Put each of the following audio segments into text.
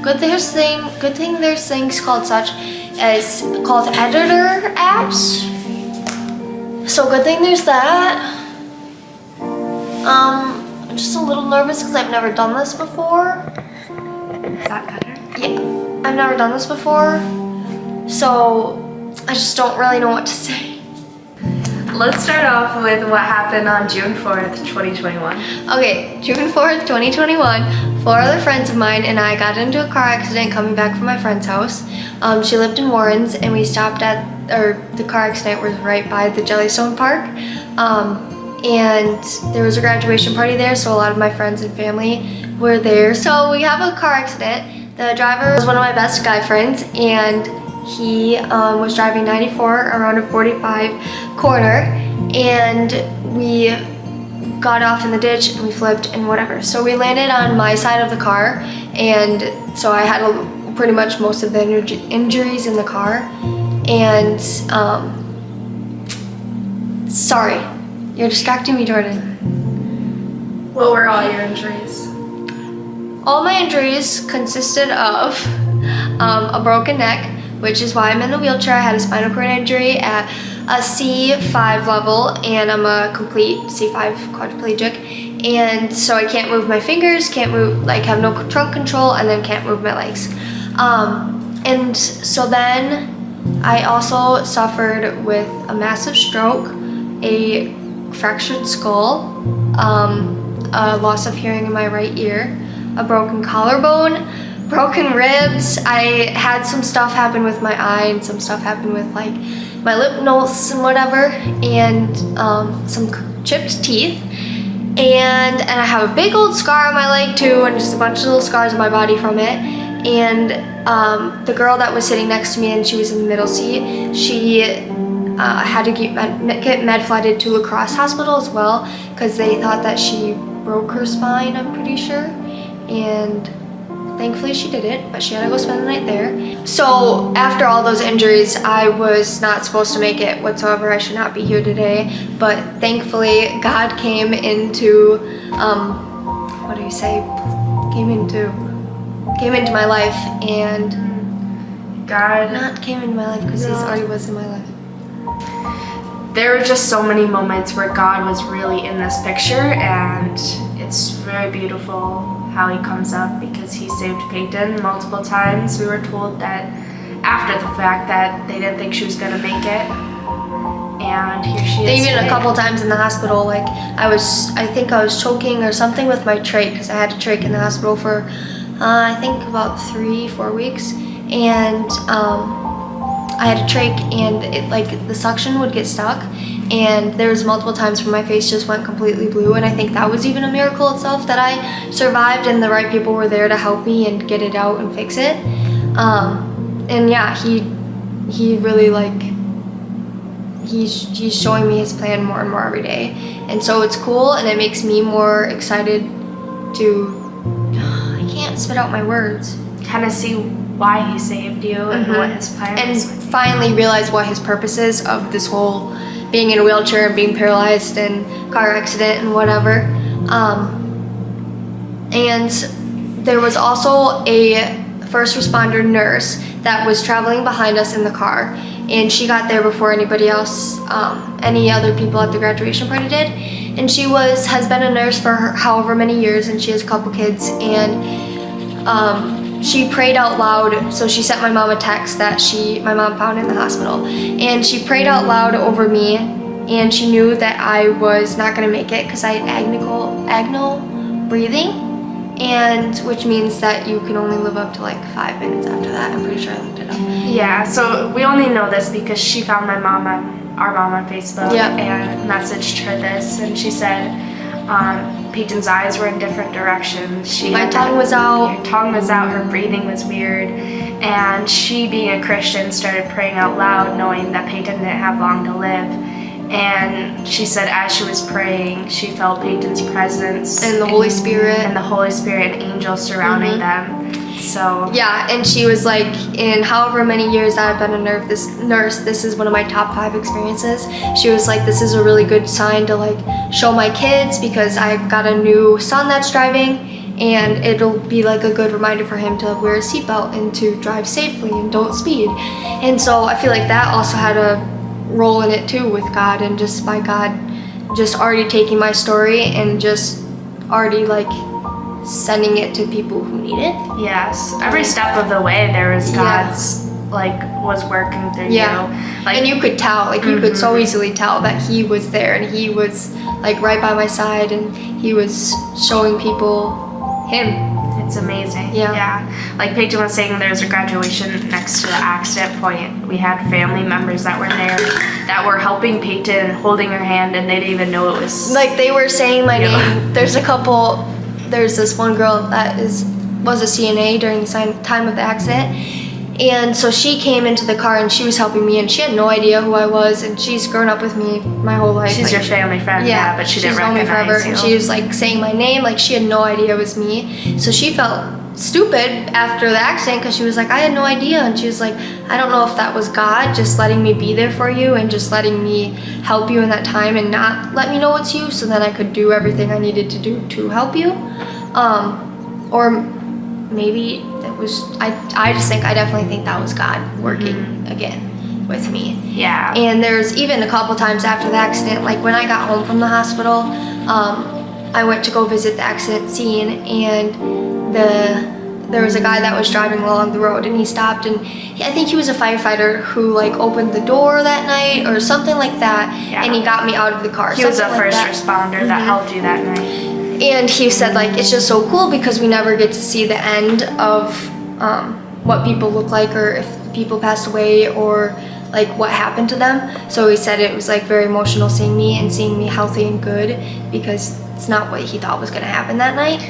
Good thing there's things called editor apps. So good thing there's that. I'm just a little nervous because I've never done this before. Is that better? Yeah, I've never done this before, so I just don't really know what to say. Let's start off with what happened on June 4th, 2021. Okay, June 4th, 2021, 4 other friends of mine and I got into a car accident coming back from my friend's house. She lived in Warrens, and we stopped the car accident was right by the Jellystone Park. And there was a graduation party there, so a lot of my friends and family were there. So we have a car accident. The driver was one of my best guy friends, and he was driving 94 around a 45 corner, and we got off in the ditch and we flipped and whatever. So we landed on my side of the car, and so I had pretty much most of the injuries in the car. And sorry, you're distracting me, Jordan. What were all your injuries? All my injuries consisted of a broken neck, which is why I'm in the wheelchair. I had a spinal cord injury at a C5 level, and I'm a complete C5 quadriplegic. And so I can't move my fingers, can't move, like have no trunk control, and then can't move my legs. And so then I also suffered with a massive stroke, a fractured skull, a loss of hearing in my right ear, a broken collarbone, broken ribs. I had some stuff happen with my eye, and some stuff happened with like my lip notes and whatever, and some chipped teeth. And I have a big old scar on my leg too, and just a bunch of little scars on my body from it. And the girl that was sitting next to me, and she was in the middle seat, she had to get med flooded to La Crosse Hospital as well, because they thought that she broke her spine, I'm pretty sure. And thankfully she didn't, but she had to go spend the night there. So after all those injuries, I was not supposed to make it whatsoever. I should not be here today, but thankfully God came into, what do you say? Came into my life, and God not came into my life because He already was in my life. There were just so many moments where God was really in this picture, and it's very beautiful how He comes up, because He saved Payton multiple times. We were told that after the fact that they didn't think she was gonna make it, and here she is. Even a couple times in the hospital, like I think I was choking or something with my trach, because I had a trach in the hospital for I think about 3-4 weeks, and I had a trach, and it, like the suction would get stuck, and there was multiple times where my face just went completely blue, and I think that was even a miracle itself that I survived, and the right people were there to help me and get it out and fix it. And yeah, he really like he's showing me His plan more and more every day, and so it's cool, and it makes me more excited to I can't spit out my words. Kind of see why He saved you and what His plan is. And finally realize what His purpose is of this whole being in a wheelchair and being paralyzed and car accident and whatever. And there was also a first responder nurse that was traveling behind us in the car, and she got there before anybody else, any other people at the graduation party did. And she has been a nurse for however many years, and she has a couple kids, and she prayed out loud. So she sent my mom a text that my mom found in the hospital, and she prayed out loud over me, and she knew that I was not gonna make it because I had agnal breathing, and which means that you can only live up to like 5 minutes after that. I'm pretty sure I looked it up. Yeah, so we only know this because she found our mom on Facebook, and messaged her this, and she said Peyton's eyes were in different directions. My tongue was out. Her tongue was out, her breathing was weird, and she, being a Christian, started praying out loud, knowing that Peyton didn't have long to live. And she said as she was praying, she felt Peyton's presence and the Holy Spirit and angels surrounding them. So yeah, and she was like, in however many years that I've been a nurse, this is one of my top 5 experiences. She was like, this is a really good sign to like show my kids, because I've got a new son that's driving, and it'll be like a good reminder for him to wear a seatbelt and to drive safely and don't speed. And so I feel like that also had a role in it too with God, and just by God just already taking my story and just already like sending it to people who need it. Yes, every step of the way there was God's like was working through you. Like, and you could tell, like you could so easily tell that he was there, and he was like right by my side, and he was showing people him. It's amazing. Yeah. Like Payton was saying, there's a graduation next to the accident point. We had family members that were there that were helping Payton, holding her hand, and they didn't even know it was like they were saying my name. There's this one girl that was a CNA during the time of the accident. And so she came into the car and she was helping me, and she had no idea who I was, and she's grown up with me my whole life. She's like, your family friend, but she didn't recognize me forever, you. and she was like saying my name, like she had no idea it was me. So she felt stupid after the accident because she was like, I had no idea, and she was like, I don't know if that was God just letting me be there for you and just letting me help you in that time and not let me know it's you, so then I could do everything I needed to do to help you. Or maybe it was, I definitely think that was God working again with me. Yeah. And there's even a couple times after the accident, like when I got home from the hospital, I went to go visit the accident scene, and there was a guy that was driving along the road, and he stopped, and I think he was a firefighter who like opened the door that night or something like that, and he got me out of the car. He was a like first responder that helped you that night. And he said like it's just so cool because we never get to see the end of what people look like, or if people passed away, or like what happened to them. So he said it was like very emotional seeing me healthy and good, because it's not what he thought was going to happen that night.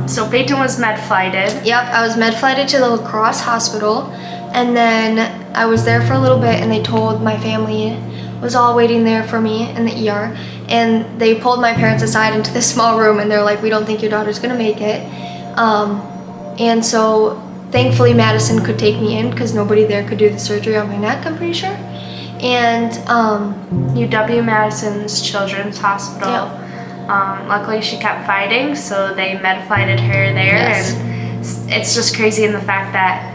So Payton was med flighted. Yep, I was med flighted to the La Crosse hospital, and then I was there for a little bit, and they told my family was all waiting there for me in the ER, and they pulled my parents aside into this small room, and they're like, we don't think your daughter's gonna make it. And so thankfully Madison could take me in because nobody there could do the surgery on my neck, I'm pretty sure. And UW-Madison's Children's Hospital. Luckily she kept fighting, so they med flighted her there. And it's just crazy in the fact that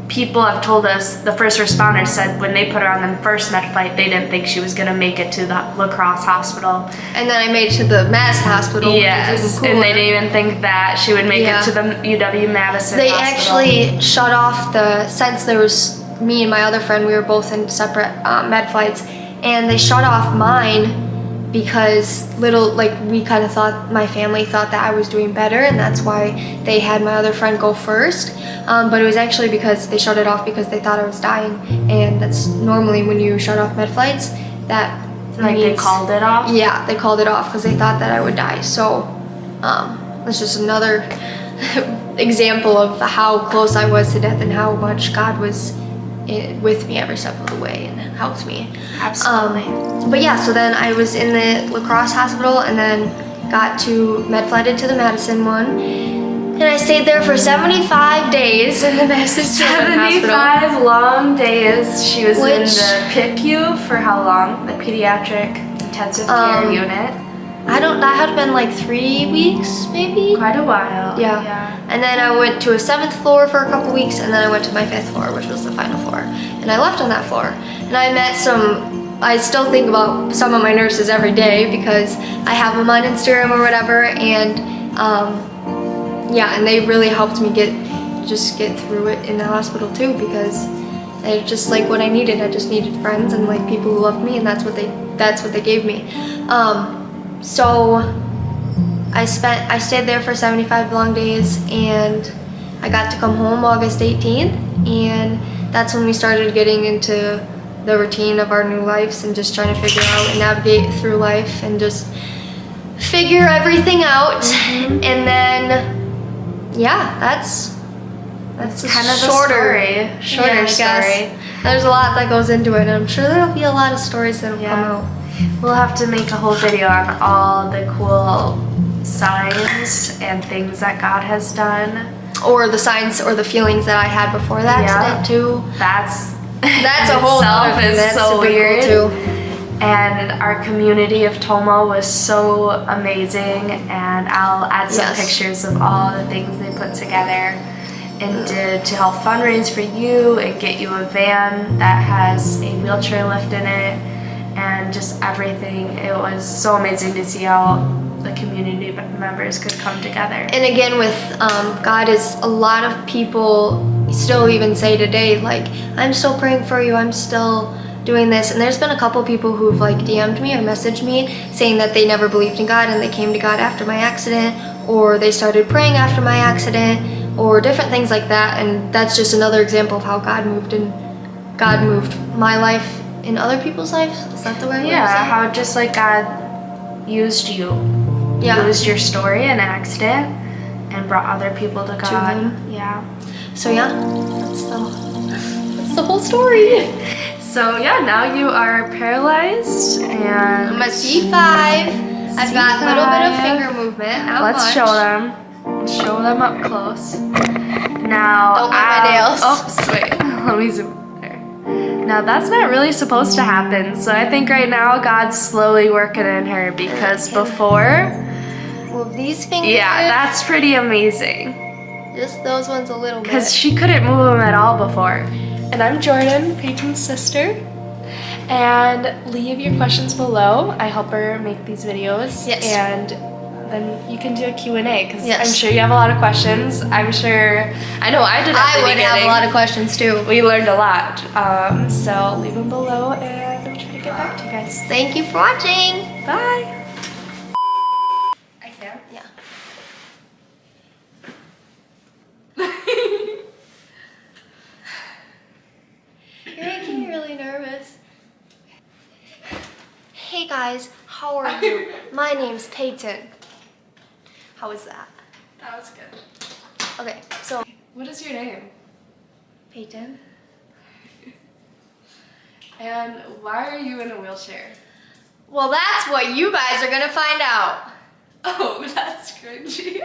people have told us, the first responders said when they put her on the first med flight, they didn't think she was going to make it to the La Crosse hospital. And then I made it to the Madison hospital, which is even cooler. And they didn't even think that she would make it to the UW-Madison They hospital. actually shut off since there was me and my other friend, we were both in separate med flights, and they shut off mine because we kind of thought, my family thought that I was doing better, and that's why they had my other friend go first. But it was actually because they shut it off because they thought I was dying, and that's normally when you shut off med flights, that means, they called it off? Yeah, they called it off because they thought that I would die. So that's just another example of how close I was to death and how much God was with me every step of the way and helped me. Absolutely. But yeah, so then I was in the La Crosse hospital, and then got to med flighted to the Madison one, and I stayed there for 75 days in the Madison Children's 75 long days. She was in the PICU for how long? The pediatric intensive care unit. That had been like 3 weeks, maybe. Quite a while. Yeah. And then I went to a 7th floor for a couple weeks, and then I went to my 5th floor, which was the final floor. And I left on that floor. And I met I still think about some of my nurses every day because I have them on Instagram or whatever, and and they really helped me get through it in the hospital too, because they're just like what I needed. I just needed friends and like people who loved me, and that's what they gave me. So I stayed there for 75 long days, and I got to come home August 18th, and that's when we started getting into the routine of our new lives and just trying to figure out and navigate through life and just figure everything out. And then that's kind of shorter story. There's a lot that goes into it, and I'm sure there'll be a lot of stories that'll come out. We'll have to make a whole video on all the cool signs and things that God has done. Or the signs or the feelings that I had before the accident too. That's a whole other thing. That's so super weird. cool too. And our community of Tomah was so amazing, and I'll add some pictures of all the things they put together and did to help fundraise for you and get you a van that has a wheelchair lift in it and just everything. It was so amazing to see how the community members could come together. And again, with God, is a lot of people still even say today, like, I'm still praying for you, I'm still doing this. And there's been a couple people who've like DM'd me or messaged me saying that they never believed in God and they came to God after my accident, or they started praying after my accident, or different things like that. And that's just another example of how God moved my life in other people's lives. Is that the right way to say it? Yeah, how just like God used you. Yeah. Used your story and accident and brought other people to God. Him. Yeah. So yeah, that's the whole story. So yeah, now you are paralyzed and I'm a C5. I've got a little bit of finger movement. Not let's much. show them. Show them up close. Now Don't bite my nails. Oops, wait. Let me zoom there. Now that's not really supposed to happen. So I think right now God's slowly working in her, because before, Move these fingers. yeah, that's pretty amazing. Just those ones a little bit. Because she couldn't move them at all before. And I'm Jordan, Payton's sister. And leave your questions below. I help her make these videos. Yes. And then you can do a Q&A, because Yes. I'm sure you have a lot of questions. I know I did at the would have a beginning. lot of questions too. We learned a lot. So leave them below and I'll try to get back to you guys. Thank you for watching. Bye. I can? Yeah. You're making me really nervous. Hey guys, how are you? My name's Payton. How was that? That was good. Okay, so What is your name? Payton. And why are you in a wheelchair? Well, that's what you guys are gonna find out. Oh, that's cringy.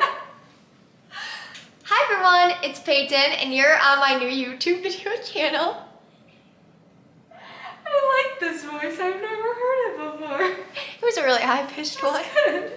Hi everyone, it's Payton, and you're on my new YouTube video channel. I like this voice. I've never heard it before. It was a really high-pitched one. Good.